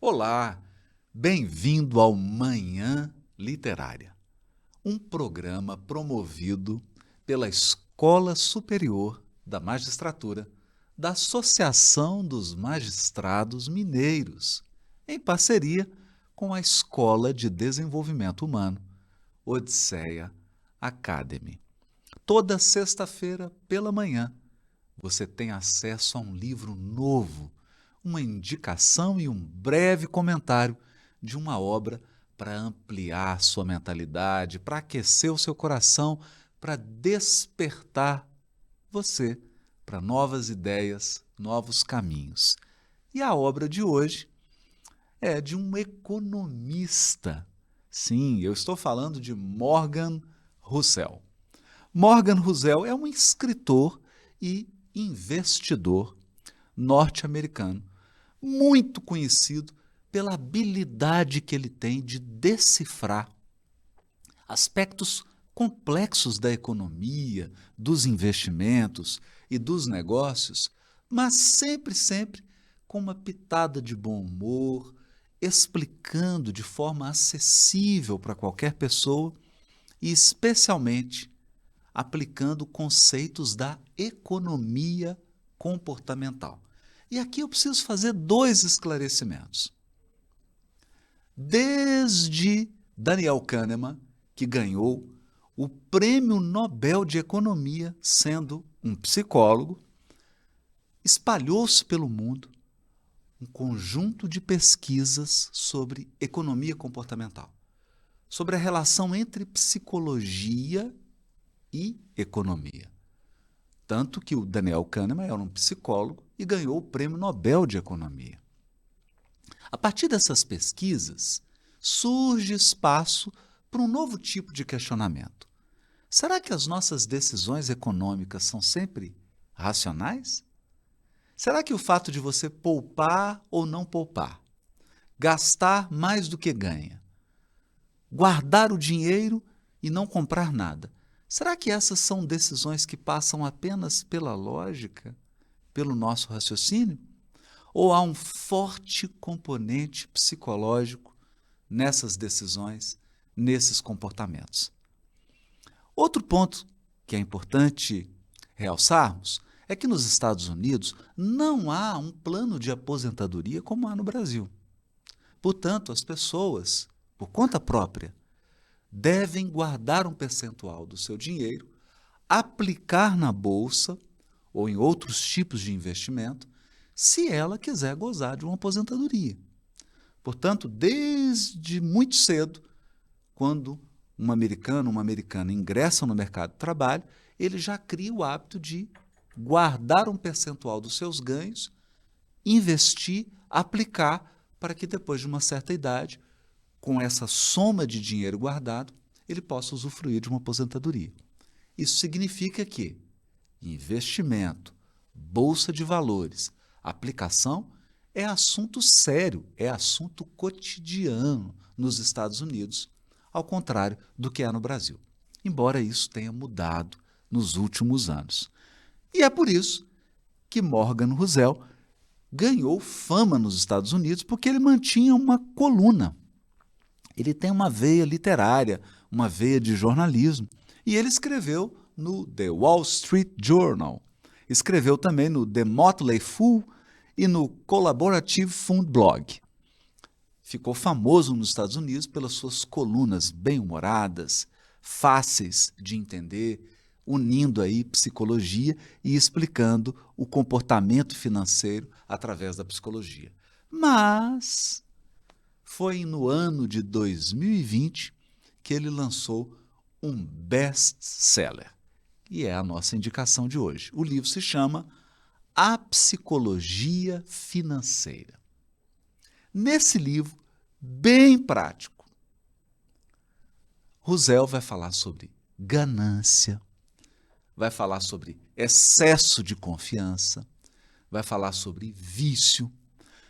Olá, bem-vindo ao Manhã Literária, um programa promovido pela Escola Superior da Magistratura da Associação dos Magistrados Mineiros, em parceria com a Escola de Desenvolvimento Humano, Odisseia Academy. Toda sexta-feira pela manhã, você tem acesso a um livro novo, uma indicação e um breve comentário de uma obra para ampliar sua mentalidade, para aquecer o seu coração, para despertar você para novas ideias, novos caminhos. E a obra de hoje é de um economista. Sim, eu estou falando de Morgan Housel. Morgan Housel é um escritor e investidor norte-americano, muito conhecido pela habilidade que ele tem de decifrar aspectos complexos da economia, dos investimentos e dos negócios, mas sempre com uma pitada de bom humor, explicando de forma acessível para qualquer pessoa e, especialmente, aplicando conceitos da economia comportamental. E aqui eu preciso fazer dois esclarecimentos. Desde Daniel Kahneman, que ganhou o Prêmio Nobel de Economia, sendo um psicólogo, espalhou-se pelo mundo um conjunto de pesquisas sobre economia comportamental, sobre a relação entre psicologia e economia. Tanto que o Daniel Kahneman era um psicólogo e ganhou o Prêmio Nobel de Economia. A partir dessas pesquisas, surge espaço para um novo tipo de questionamento. Será que as nossas decisões econômicas são sempre racionais? Será que o fato de você poupar ou não poupar, gastar mais do que ganha, guardar o dinheiro e não comprar nada, será que essas são decisões que passam apenas pela lógica, pelo nosso raciocínio? Ou há um forte componente psicológico nessas decisões, nesses comportamentos? Outro ponto que é importante realçarmos é que nos Estados Unidos não há um plano de aposentadoria como há no Brasil. Portanto, as pessoas, por conta própria, devem guardar um percentual do seu dinheiro, aplicar na bolsa ou em outros tipos de investimento, se ela quiser gozar de uma aposentadoria. Portanto, desde muito cedo, quando um americano, uma americana ingressam no mercado de trabalho, ele já cria o hábito de guardar um percentual dos seus ganhos, investir, aplicar, para que depois de uma certa idade, com essa soma de dinheiro guardado, ele possa usufruir de uma aposentadoria. Isso significa que investimento, bolsa de valores, aplicação é assunto sério, é assunto cotidiano nos Estados Unidos, ao contrário do que é no Brasil, embora isso tenha mudado nos últimos anos. E é por isso que Morgan Housel ganhou fama nos Estados Unidos, porque ele mantinha uma coluna. Ele tem uma veia literária, uma veia de jornalismo, e ele escreveu no The Wall Street Journal, escreveu também no The Motley Fool e no Collaborative Fund Blog. Ficou famoso nos Estados Unidos pelas suas colunas bem-humoradas, fáceis de entender, unindo aí psicologia e explicando o comportamento financeiro através da psicologia. Mas foi no ano de 2020 que ele lançou um best-seller, e é a nossa indicação de hoje. O livro se chama A Psicologia Financeira. Nesse livro, bem prático, Housel vai falar sobre ganância, vai falar sobre excesso de confiança, vai falar sobre vício,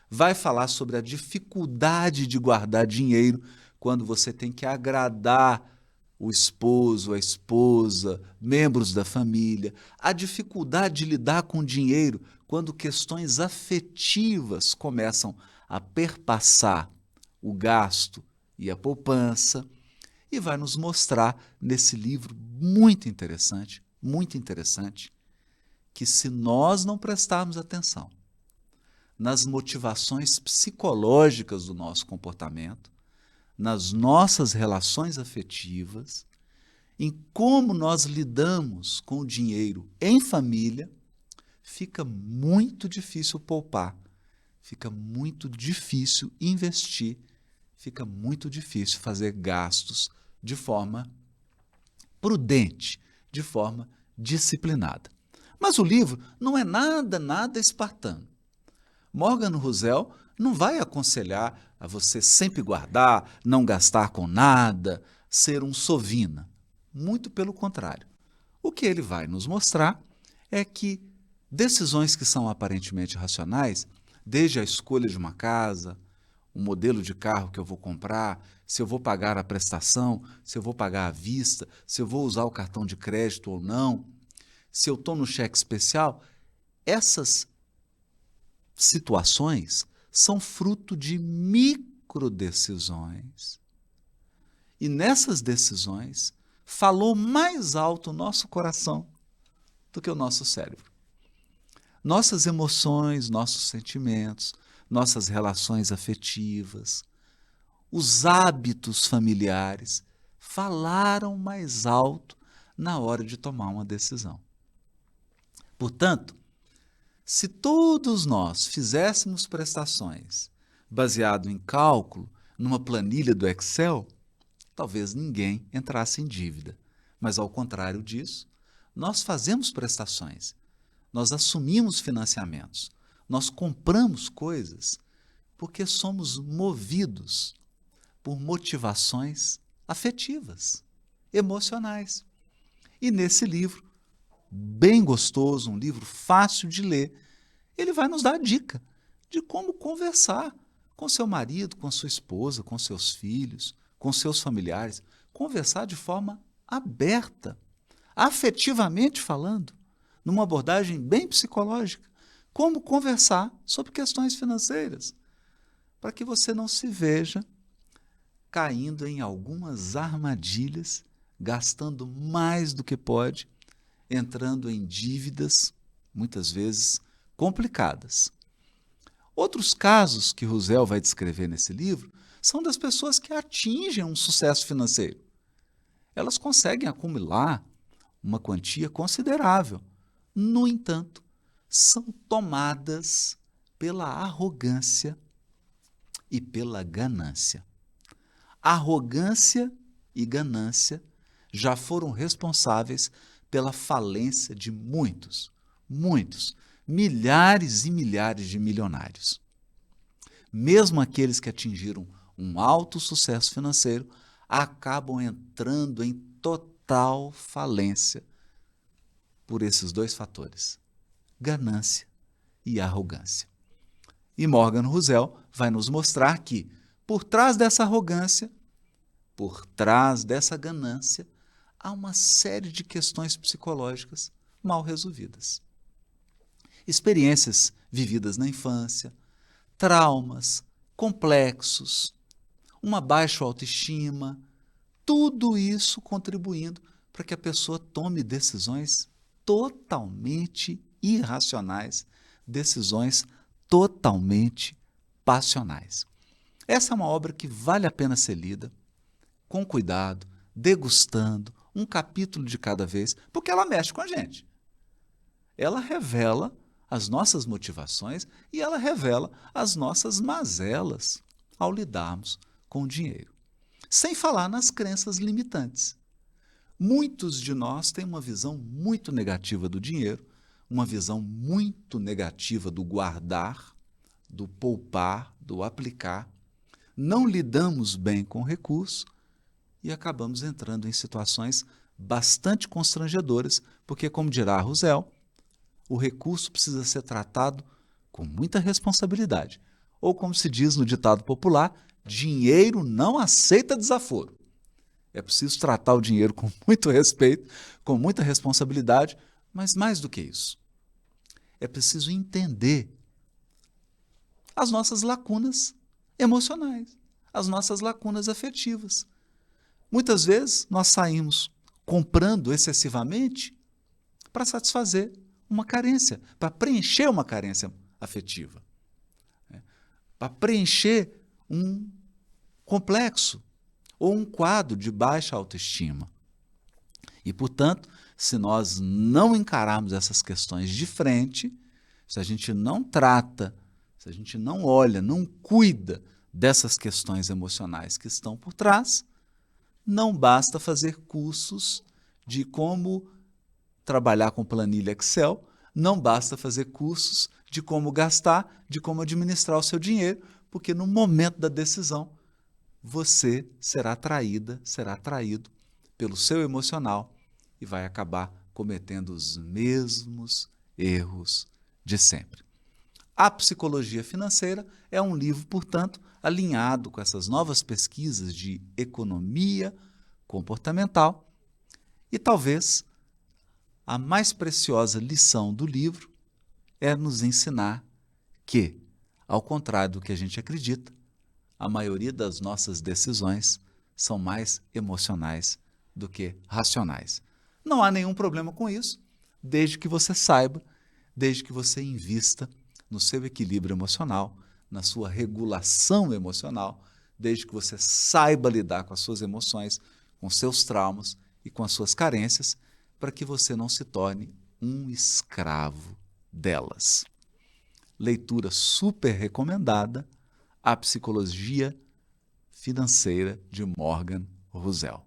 vai falar sobre a dificuldade de guardar dinheiro quando você tem que agradar o esposo, a esposa, membros da família, a dificuldade de lidar com o dinheiro quando questões afetivas começam a perpassar o gasto e a poupança, e vai nos mostrar nesse livro muito interessante, que se nós não prestarmos atenção nas motivações psicológicas do nosso comportamento, nas nossas relações afetivas, em como nós lidamos com o dinheiro em família, fica muito difícil poupar, fica muito difícil investir, fica muito difícil fazer gastos de forma prudente, de forma disciplinada. Mas o livro não é nada espartano. Morgan Housel não vai aconselhar a você sempre guardar, não gastar com nada, ser um sovina. Muito pelo contrário. O que ele vai nos mostrar é que decisões que são aparentemente racionais, desde a escolha de uma casa, o modelo de carro que eu vou comprar, se eu vou pagar a prestação, se eu vou pagar à vista, se eu vou usar o cartão de crédito ou não, se eu estou no cheque especial, essas situações são fruto de microdecisões. E nessas decisões, falou mais alto o nosso coração do que o nosso cérebro. Nossas emoções, nossos sentimentos, nossas relações afetivas, os hábitos familiares falaram mais alto na hora de tomar uma decisão. Portanto, se todos nós fizéssemos prestações baseado em cálculo, numa planilha do Excel, talvez ninguém entrasse em dívida. Mas, ao contrário disso, nós fazemos prestações, nós assumimos financiamentos, nós compramos coisas porque somos movidos por motivações afetivas, emocionais. E nesse livro, bem gostoso, um livro fácil de ler, ele vai nos dar a dica de como conversar com seu marido, com sua esposa, com seus filhos, com seus familiares, conversar de forma aberta, afetivamente falando, numa abordagem bem psicológica, como conversar sobre questões financeiras, para que você não se veja caindo em algumas armadilhas, gastando mais do que pode, entrando em dívidas, muitas vezes complicadas. Outros casos que Housel vai descrever nesse livro são das pessoas que atingem um sucesso financeiro. Elas conseguem acumular uma quantia considerável. No entanto, são tomadas pela arrogância e pela ganância. Arrogância e ganância já foram responsáveis pela falência de muitos, milhares e milhares de milionários. Mesmo aqueles que atingiram um alto sucesso financeiro acabam entrando em total falência por esses dois fatores, ganância e arrogância. E Morgan Housel vai nos mostrar que, por trás dessa arrogância, por trás dessa ganância, há uma série de questões psicológicas mal resolvidas. Experiências vividas na infância, traumas, complexos, uma baixa autoestima, tudo isso contribuindo para que a pessoa tome decisões totalmente irracionais, decisões totalmente passionais. Essa é uma obra que vale a pena ser lida, com cuidado, degustando, um capítulo de cada vez, porque ela mexe com a gente. Ela revela as nossas motivações e ela revela as nossas mazelas ao lidarmos com o dinheiro. Sem falar nas crenças limitantes. Muitos de nós têm uma visão muito negativa do dinheiro, uma visão muito negativa do guardar, do poupar, do aplicar. Não lidamos bem com o recurso e acabamos entrando em situações bastante constrangedoras, porque, como dirá Housel, o recurso precisa ser tratado com muita responsabilidade. Ou, como se diz no ditado popular, dinheiro não aceita desaforo. É preciso tratar o dinheiro com muito respeito, com muita responsabilidade, mas mais do que isso, é preciso entender as nossas lacunas emocionais, as nossas lacunas afetivas. Muitas vezes nós saímos comprando excessivamente para satisfazer uma carência, para preencher uma carência afetiva, para preencher um complexo ou um quadro de baixa autoestima. E, portanto, se nós não encararmos essas questões de frente, se a gente não trata, se a gente não olha, não cuida dessas questões emocionais que estão por trás, não basta fazer cursos de como trabalhar com planilha Excel, não basta fazer cursos de como gastar, de como administrar o seu dinheiro, porque no momento da decisão você será atraída, será atraído pelo seu emocional e vai acabar cometendo os mesmos erros de sempre. A Psicologia Financeira é um livro, portanto, alinhado com essas novas pesquisas de economia comportamental e talvez a mais preciosa lição do livro é nos ensinar que, ao contrário do que a gente acredita, a maioria das nossas decisões são mais emocionais do que racionais. Não há nenhum problema com isso, desde que você saiba, desde que você invista no seu equilíbrio emocional, na sua regulação emocional, desde que você saiba lidar com as suas emoções, com seus traumas e com as suas carências, para que você não se torne um escravo delas. Leitura super recomendada, A Psicologia Financeira de Morgan Housel.